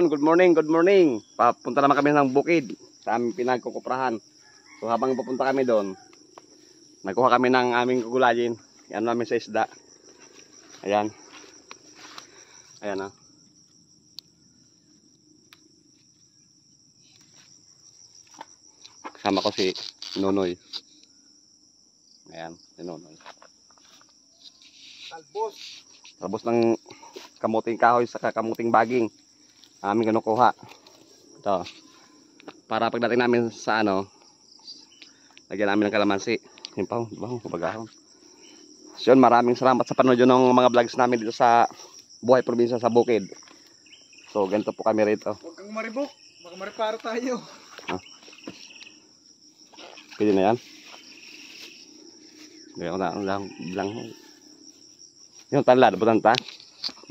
Ayun, good morning, good morning. Papunta naman kami ng bukid sa aming pinagkukuprahan. So habang papunta kami doon, nagkuha kami ng aming gugulayin. Yan namin sa isda. Ayan. Ayan o. Kasama ko si Nonoy. Ayan, si Nonoy. Talbos ng kamuting kahoy sa kamuting baging. Aming kinukuha. Ito. Para pagdating namin sa lagyan namin ng kalamansi. Yun pa, bagahon. So yun, maraming salamat sa panood ng mga vlogs namin dito sa Buhay Probinsya sa Bukid. So ganito po kami rito. Huwag kang maribok, baka mariparo tayo. Pwede na yan. Gawin ko na lang. Yung tanlad, butan ta.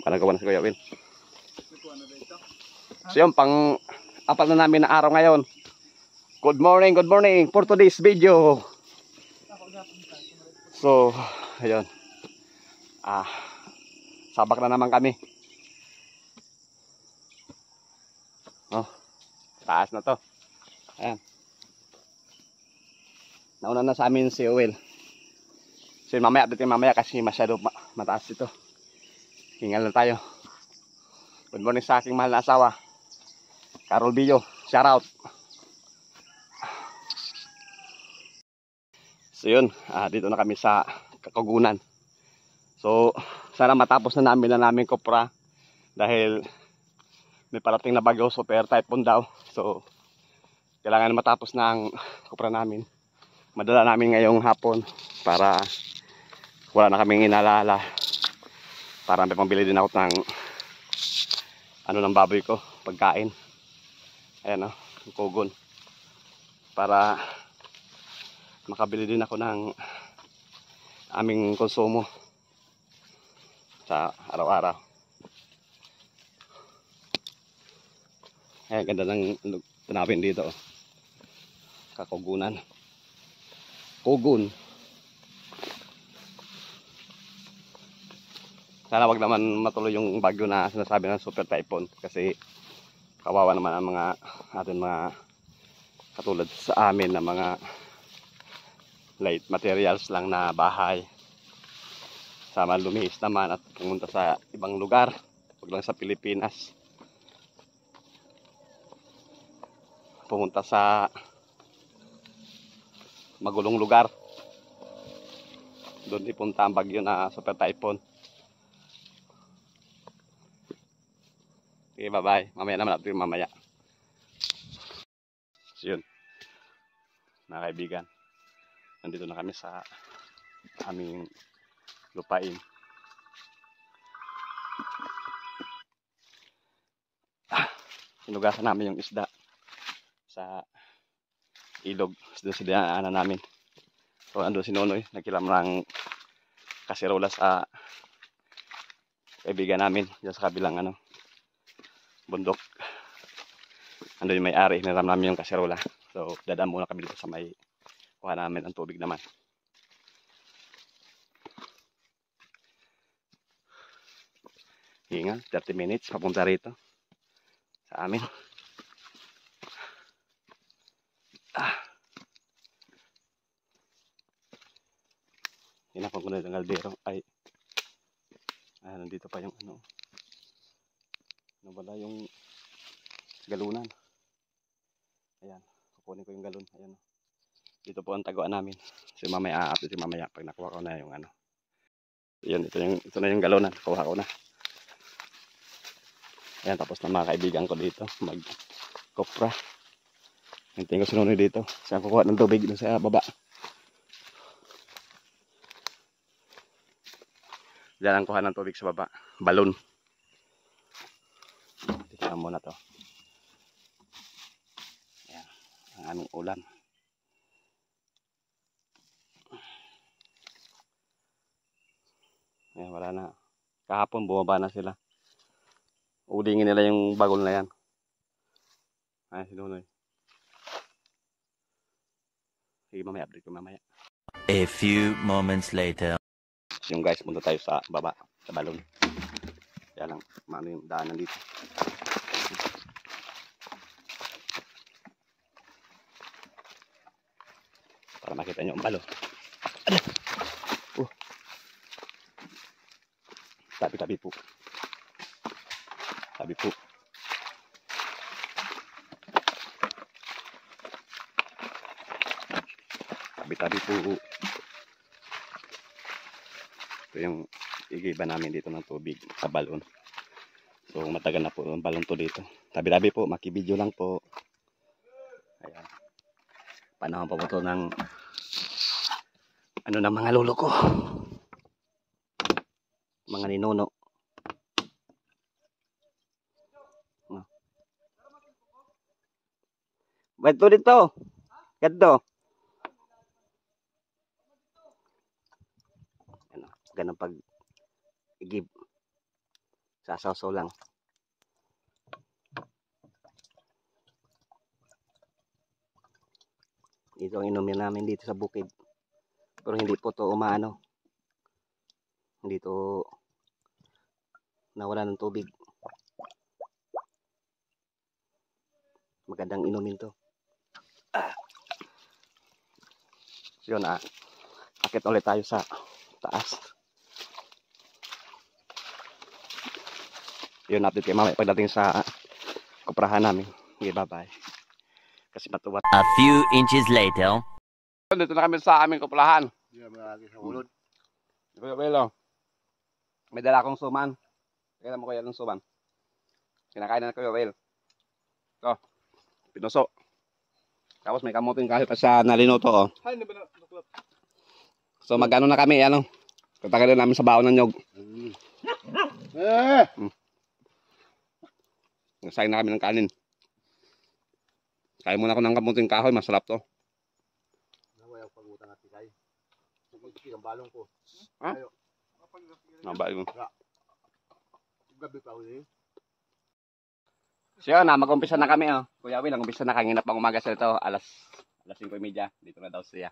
Malagawa na si Kuya Will. So yun, pang-apat na namin na araw ngayon. Good morning for today's video. So, ayun. Sabak na naman kami. Oh, taas na to. Ayan. Nauna na sa amin si Will. So yun, mamaya kasi masyado mataas ito. Hingal na tayo. Good morning sa aking mahal na asawa, Carol Billo, shout out. So yun, dito na kami sa Kakugunan. So sana matapos na namin kopra dahil may parating na bagyo, super typhoon daw. So kailangan matapos na ang kopra namin. Madala namin ngayong hapon para wala na kaming inalala. Para may pambili din ako ng ng baboy ko, pagkain. Ayan yung kugon. Para makabili din ako ng aming konsumo sa araw-araw. Ayan, ganda ng tanawin dito. Kakugunan. Kugon. Sana wag naman matuloy yung bagyo na sinasabi ng super typhoon kasi kawawa naman ang mga katulad sa amin na mga light materials lang na bahay. Sama lumihis naman at pumunta sa ibang lugar, wag lang sa Pilipinas. Pumunta sa magulong lugar. Doon ipunta ang bagyo na super typhoon. Okay, bye-bye. Mamaya naman natin mamaya. So yun, mga kaibigan, nandito na kami sa aming lupain. Sinugasan namin yung isda sa ilog. Doon sa dinaanan namin. So ando si Nonoy, nagkilam ng kasirola sa kaibigan namin dyan sa kabilang bundok. Ando yung may-ari, hiniram namin yung kaserola. So dadaan muna kami dito sa may kuha namin ang tubig naman. Hinga, 30 minutes papunta rito sa amin. Hinapon ko na yung kaldero. Ay, nandito pa yung wala yung galunan. Ayan, kukunin ko yung galon. Ayan. Dito po ang taguan namin. So mamaya update mamaya pag nakuha ko na yung Ayan, ito na yung galunan. Kuha ko na. Ayan, tapos na mga kaibigan ko dito mag-kopra. Hintayin ko si Nonoy dito. Siya kukuha ng tubig dito sa baba. Diyan ang kuha ng tubig sa baba. Balon. Tignan mo na to. Ayan, ang aming ulam. Ayan, wala na. Kahapon bumaba na sila. Ulingin nila yung bagol na yan. Ayan, si Nonoy. Sige, mamaya update ko mamaya. A few moments later. So yung guys, punta tayo sa baba, sa balon. Kaya lang, maano yung daanan dito. Pakita nyo ang balon. Ala! Tabi-tabi po. Tabi po. Tabi-tabi po. Ito yung igiba namin dito ng tubig sa balon. So matagal na po ang balon to dito. Tabi-tabi po, makibidyo lang po. Ayan. Panahon pa po ito ng ano ng mga lolo ko. Mga ninuno. Ba't dito? Ganto. Ano, ganun pag igib. Sasaw-saw lang. Ito ang inumin namin dito sa bukid. Pero hindi po to umaano. Hindi to nawala ng tubig. Magandang inumin to. So yun, akit ulit tayo sa taas. Yun, update kayo mamaya pagdating sa kuprahan namin. Okay, bye-bye. Kasi matuwat. A few inches later. Dito na kami sa aming kuprahan. Hindi na malagi sa ulod. Kuya Welo, may dala akong suman. Kailan mo kuya ng suman? Kinakain na Kuya Wel. Ito, pinuso. Tapos may kamuting kahit pa sa nalinuto. Oh. Hay, hindi ba na naklap? So magano na kami, ano? Tatagalin namin sa baon ng nyog. Nasayin na kami ng kanin. Kain muna ako ng kamuting kahoy, masarap to. Naway ako pag-utang at ikay. Pag-ikay ang balong ko. Ha? Ayo. Nabayo. Gabi pa uli. So yun, mag-umpisa na kami. Oh. Kuya Will, umpisa na kanina pang umaga sa ito. Alas 5:30. Dito na daw siya.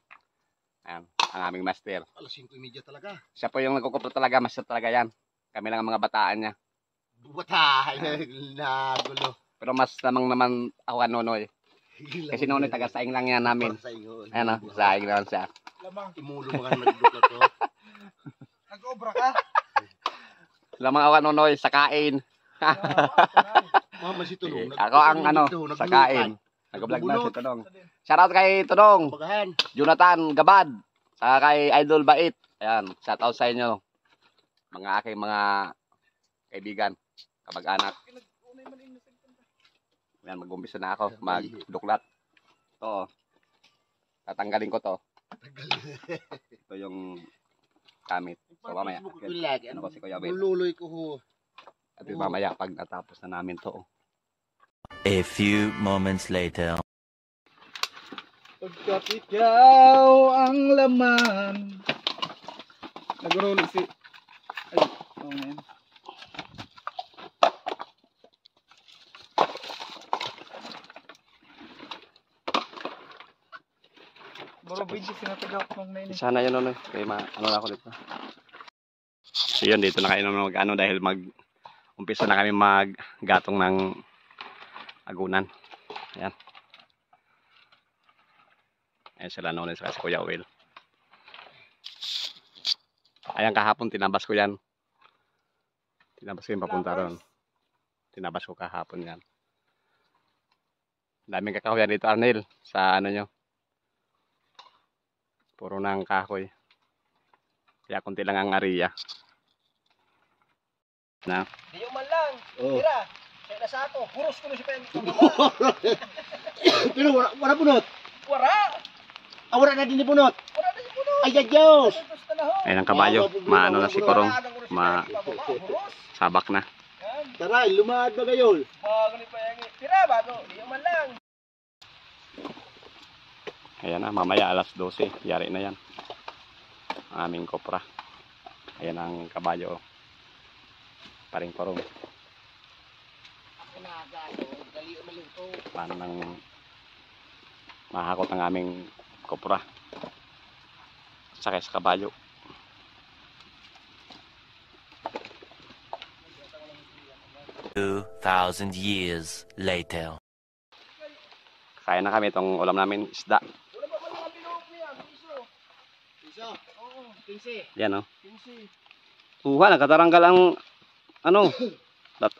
Ayan, ang aming master. Alas 5:30 talaga. Siya po yung nagkukupro talaga, master talaga yan. Kami lang ang mga bataan niya. Butay na gulo. Pero mas naman ako ka Nonoy. Kasi Nonoy taga-saing lang yan namin. Ayan o, saing naman siya. Lamang. Imulo mga nagdukot to. Nag-obra ka? Lamang ako ka Nonoy, sa kain. Mama si Tunong. Ako ang sa kain. Nag-vlog na si Tunong. Shoutout kay Tunong. Pagahan. Jonathan Gabad. Saka kay Idol Bait. Ayan, shoutout sa inyo. Mga aking mga kaibigan, kamag-anak. Ayan, mag-umpisa na ako. Magduklat. Ito. Tatanggalin ko to. Ito yung gamit. So mamaya. Ano ko si Kuya Will. Lululoy ko ho. At mamaya pag natapos na namin to. A few moments later. Pagkat ikaw ang laman. Naguruli si... Ay, oh man. Baro video sinatagaw ko nung nainin. Sana yun ano. Kaya ano na ako dito. So yun, dito na kayo mag-ano dahil umpisa na kami mag-gatong ng agunan. Ayan. Ayan sila noon sa si Kuya Will. Ayan, kahapon tinabas ko yan. Tinabas ko yung papunta ron. Tinabas ko kahapon yan. Daming kakahuyan dito, Arnel. Sa ano nyo. Puro ng kahoy. Kaya kunti lang ang area. Na? Di man lang. Oh. Tira. Kaya nasa ako. Puros ko na si Pen. Pero wala bunot. Wala. Wala na din ni bunot. Wala na din bunot. Ay, Diyos. Ayan ang kabayo. Maano na si Korong. Sabak na. Tara, lumaad ba gayon? Bago ni Payangi. Tira, bago. Di man lang. Ayan na, mamaya alas 12. Yari na yan. Ang aming kopra. Ayan ang kabayo. Paring Korong. Paano nang mahakot ang aming kopra. Sakay sa kabayo. $2,000 years later. Kaya na kami itong ulam namin, isda. Oo, 15. Yan, oh. 15. Tuha, nakataranggal ang, ano,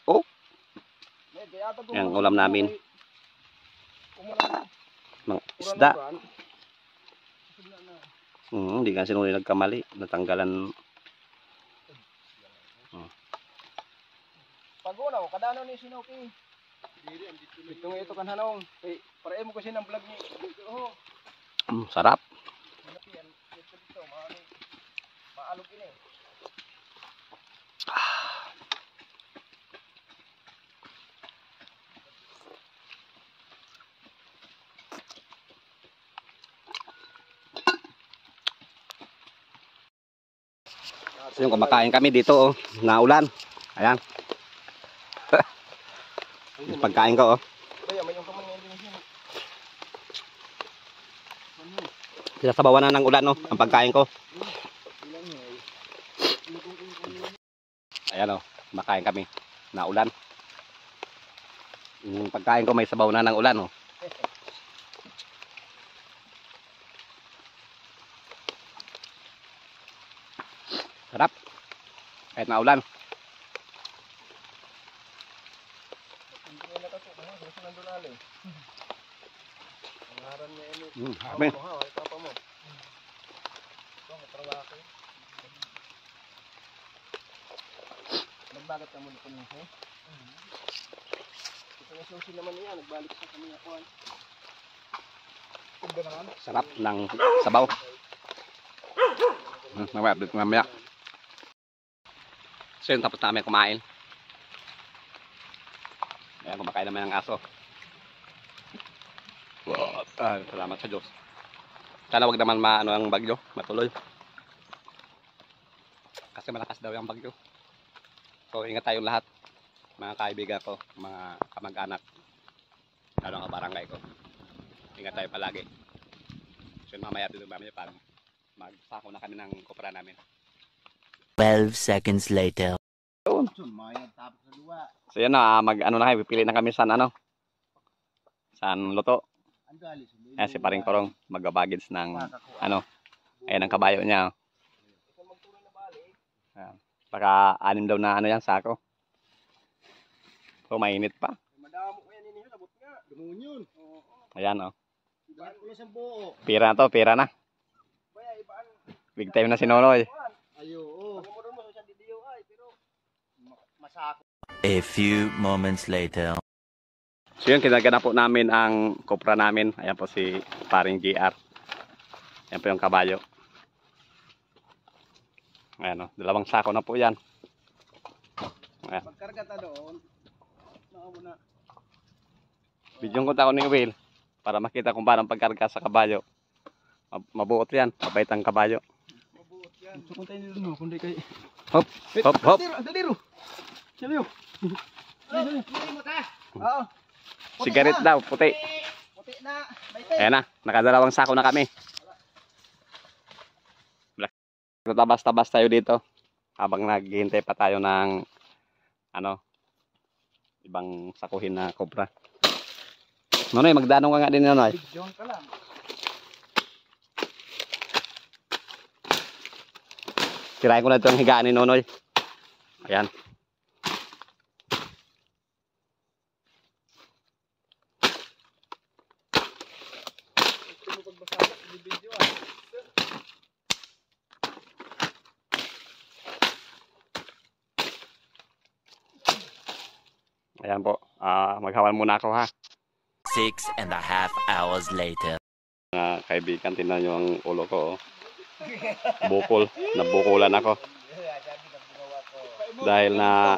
oh. Yan, ulam namin. Mga isda. Hindi kasi nung nagkamali. Natanggalan. Paguna ko, kadano ni Sinuki. Ito kan hanong. Para mo kasi ng vlog ni. Sarap. Maalog ini. So yung kumakain kami dito, oh. Naulan. Ayan. Yung pagkain ko, oh. Sinasabawan na ng ulan, no, ang pagkain ko. Ayan, oh, makain kami. Naulan. Yung pagkain ko may sabaw na ng ulan, oh. Sarap. Kahit naulan. Amin. Nagbagat ka muna kung nasa. Ito yung susi naman niya, nagbalik sa kanya kuhan. Sarap ng sabaw. Mamaya, mamaya. So yun, tapos namin kumain. Ayan, kumakain naman ng aso. Wow. Salamat sa Diyos. Sana wag naman maano ang bagyo, matuloy. Kasi malakas daw yung bagyo. So ingat tayong lahat. Mga kaibigan ko, mga kamag-anak. Lalo ang barangay ko. Ingat tayo palagi. So mamaya dito mamaya parang magsako na kami ng kopra namin. 12 seconds later. So yan na, ano na kayo, pipili na kami saan ano. Saan luto. Ayan si Paring Torong, magbabagins ng ano. Ayan ang kabayo niya. Ayan. Baka 6 daw na ano yan, sako. So mainit pa. Madamo ko yan ninyo, sabot nga. Dumunyon. Ayan, oh. Pira Pira na to, pira na. Big time na si Nonoy. Ayo. Masako. A few moments later. So yun, kinagana po namin ang kopra namin. Ayan po si Paring GR. Ayan po yung kabayo. Ayan, oh, 2 sako na po yan. Ayan. Pagkarga ta doon. Nakaw na. Bidyong ko tako ni Will para makita kung paano pagkarga sa kabayo. Mabuot yan, mabait ang kabayo. Mabuot yan. So kung tayo nilo no, kundi kay. Hop, hop, hop. Daliro. Daliro. Daliro mo ta. Oo. Sigaret daw, puti. Puti na. Ayan na, naka2 sako na kami. Tabas-tabas tayo dito habang naghihintay pa tayo ng ano, ibang sakuhin na kopra. Nonoy, magdanong ka nga din, Nonoy. Bigyon ka lang. Sirain ko na ito ang higaan ni Nonoy. Ayan. Ayan po. Maghawan muna ako, ha. 6.5 hours later. Mga kaibigan, tingnan nyo ang ulo ko, oh. Bukol. Nabukulan ako. Dahil na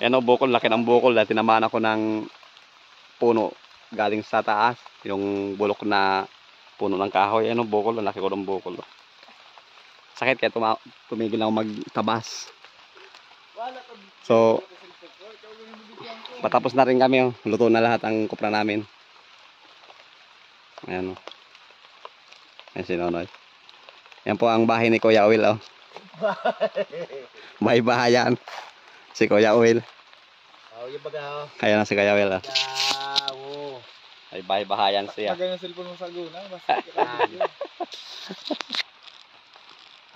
yan, oh, bukol. Laki ng bukol. Dahil tinamaan ako ng puno galing sa taas. Yung bulok na puno ng kahoy. Yan, oh, bukol. Ang laki ko ng bukol, oh. Sakit kaya tumigil ako magtabas. So patapos na rin kami, oh. Luto na lahat ang kopra namin. Ayan, oh. Ayan si Nonoy. Yan po ang bahay ni Kuya Will, oh. Bahay-bahayan. Si Kuya Will. Yung baga. Ayan na si Kuya Will, oh. Oo. Ay bahay-bahayan siya. Pagay yung cellphone mo sa guna.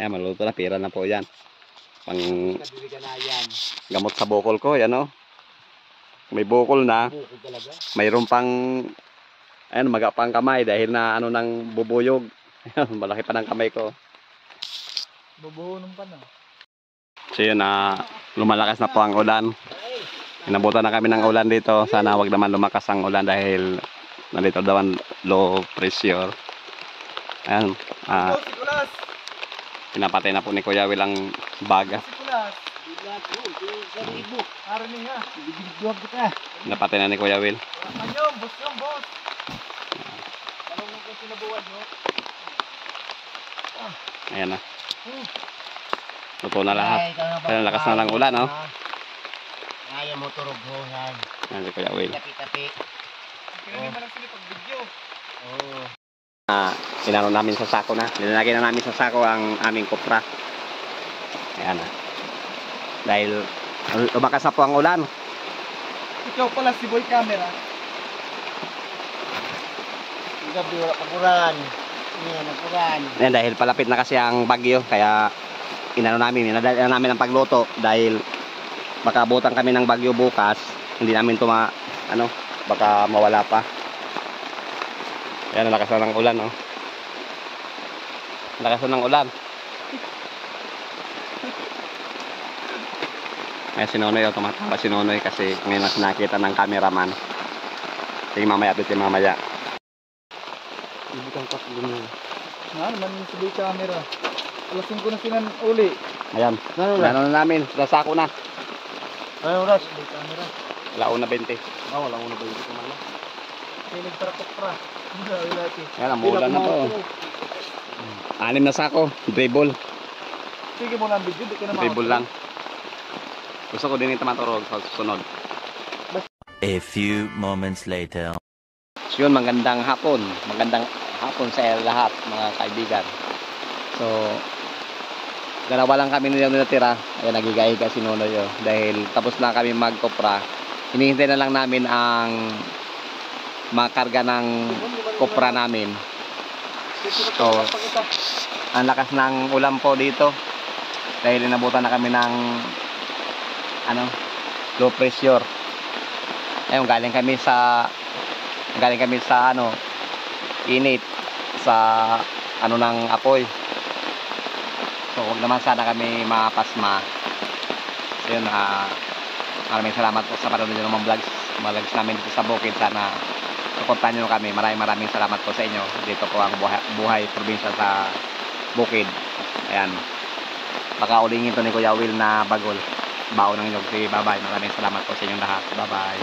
Ayan, maluluto na. Pira na po yan. Pang Kadili ka na yan. gamot sa bukol ko. Yan o. May bukol na. Buko talaga. Mayroon pang ayan, maga pang kamay dahil na ano nang bubuyog. Ayan, malaki pa ng kamay ko. Bubuhunon pa na. So yun na lumalakas na po ang ulan. Inabutan na kami ng ulan dito. Sana wag naman lumakas ang ulan dahil nandito daw ang low pressure. Ayan. Sikulas! Pinapatay na po ni Kuya Will ang baga. Sikulas! Bilat mo. Ibo. Aranin nga. Bibigduwag kita. Pinapatay na ni Kuya Will. Yung boss. Anong mo kung sinabuhan mo? Ayan na. Luto na lahat. Kaya lakas na lang ulan, no? Kaya mo turog mo yan. Ayan si Kuya Will. Tapi-tapi. Kailangan mo lang sila pag-video. Oo. Inano namin sa sako na. Nilalagay na namin sa sako ang aming kopra. Ayan na. Dahil lumakas na po ang ulan. Ikaw pala si Boy Camera. Gabi wala paguran. Yan, naguran. Ayan, dahil palapit na kasi ang bagyo. Kaya inano namin ang pagluto. Dahil baka abutan kami ng bagyo bukas. Hindi namin ito baka mawala pa. Ayan, lakas na ng ulan, oh. Lakas na ng ulan. Ayan, si Nonoy, oh, tumatawa si Nonoy kasi ngayon na nakita ng cameraman. Sige, mamaya, update mamaya. Ibutang pas dun yun. Naman si Boy Camera. Alas 5 na sinan uli. Ayan, ano na namin, sasako na. Ano oras? Boy Camera. Launa 20. Wala una ba yung kumala? Kaya nagtarakot pra. Ayan, ang ulan na po. 6 na sako, dribble. Sige mo lang video, di ka na Dribble lang. Gusto ko din ito maturog sa susunod. A few moments later. So yun, magandang hapon. Magandang hapon sa lahat, mga kaibigan. So, dalawa lang kami nila natira. Ayan, nagigahiga si Nonoy, oh. Dahil tapos na kami magkopra. Hinihintay na lang namin ang makarga ng kopra namin. So, ang lakas ng ulan po dito. Dahil inabutan na kami ng low pressure. Ayun, galing kami sa init sa ng apoy. So, huwag naman sana kami mapasma. Ayun, maraming salamat po sa panonood nyo ng vlogs namin dito sa bukid. Sana suportahan nyo kami. Maraming salamat po sa inyo. Dito po ang buhay probinsya sa bukid. Ayan, baka ulingin to ni Kuya Will na bagol baon ng inyong. Bye bye. Maraming salamat po sa inyong lahat. Bye bye.